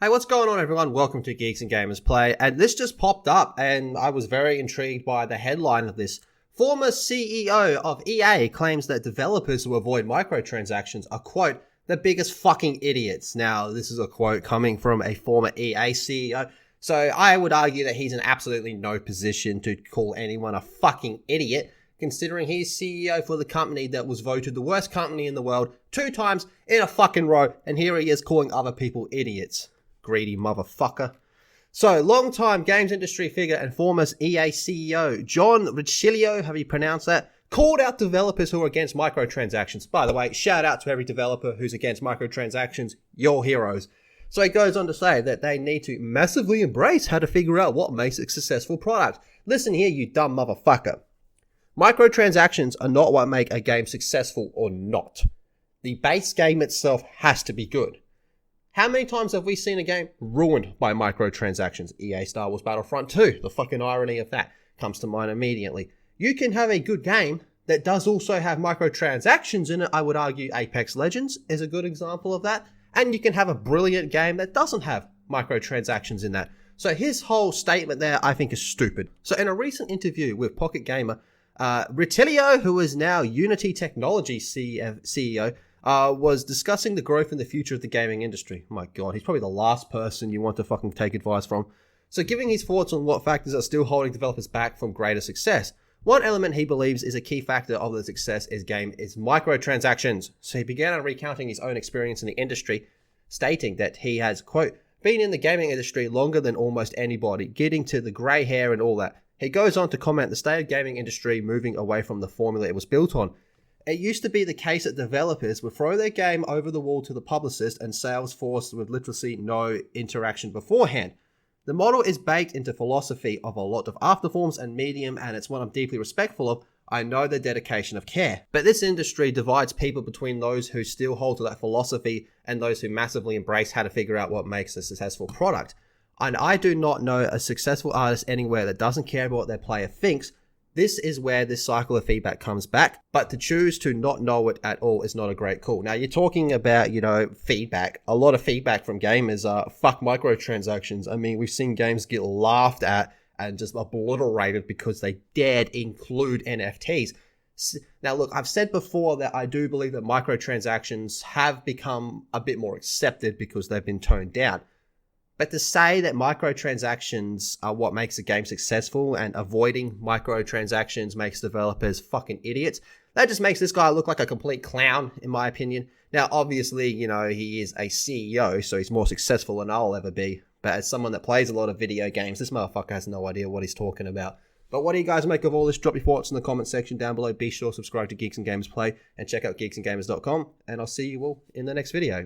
Hey, what's going on, everyone? Welcome to Geeks and Gamers Play. And this just popped up, and I was very intrigued by the headline of this. Former CEO of EA claims that developers who avoid microtransactions are, quote, the biggest fucking idiots. Now, this is a quote coming from a former EA CEO. So I would argue that he's in absolutely no position to call anyone a fucking idiot, considering he's CEO for the company that was voted the worst company in the world 2 times in a fucking row, and here he is calling other people idiots. Greedy motherfucker. So, long-time games industry figure and former EA CEO John Ricciolio, have you pronounced that, called out developers who are against microtransactions. By the way, shout out to every developer who's against microtransactions. You're heroes. So he goes on to say that they need to massively embrace how to figure out what makes a successful product. Listen here, you dumb motherfucker. Microtransactions are not what make a game successful or not. The base game itself has to be good. How many times have we seen a game ruined by microtransactions? EA Star Wars Battlefront 2. The fucking irony of that comes to mind immediately. You can have a good game that does also have microtransactions in it. I would argue Apex Legends is a good example of that. And you can have a brilliant game that doesn't have microtransactions in that. So his whole statement there, I think, is stupid. So in a recent interview with Pocket Gamer, Ricciolio, who is now Unity Technology CEO, was discussing the growth and the future of the gaming industry. Oh my god, he's probably the last person you want to fucking take advice from. So giving his thoughts on what factors are still holding developers back from greater success. One element he believes is a key factor of the success is microtransactions. So he began on recounting his own experience in the industry, stating that he has, quote, been in the gaming industry longer than almost anybody, getting to the grey hair and all that. He goes on to comment the state of gaming industry moving away from the formula it was built on. It used to be the case that developers would throw their game over the wall to the publicist and sales force with literally no interaction beforehand. The model is baked into philosophy of a lot of Afterforms and Medium, and it's one I'm deeply respectful of. I know the dedication of care. But this industry divides people between those who still hold to that philosophy and those who massively embrace how to figure out what makes a successful product. And I do not know a successful artist anywhere that doesn't care about what their player thinks. This is where this cycle of feedback comes back, but to choose to not know it at all is not a great call. Now, you're talking about, feedback. A lot of feedback from gamers are, fuck microtransactions. I mean, we've seen games get laughed at and just obliterated because they dared include NFTs. Now, look, I've said before that I do believe that microtransactions have become a bit more accepted because they've been toned down. But to say that microtransactions are what makes a game successful and avoiding microtransactions makes developers fucking idiots, that just makes this guy look like a complete clown, in my opinion. Now, obviously, he is a CEO, so he's more successful than I'll ever be. But as someone that plays a lot of video games, this motherfucker has no idea what he's talking about. But what do you guys make of all this? Drop your thoughts in the comment section down below. Be sure to subscribe to Geeks and Gamers Play and check out geeksandgamers.com. And I'll see you all in the next video.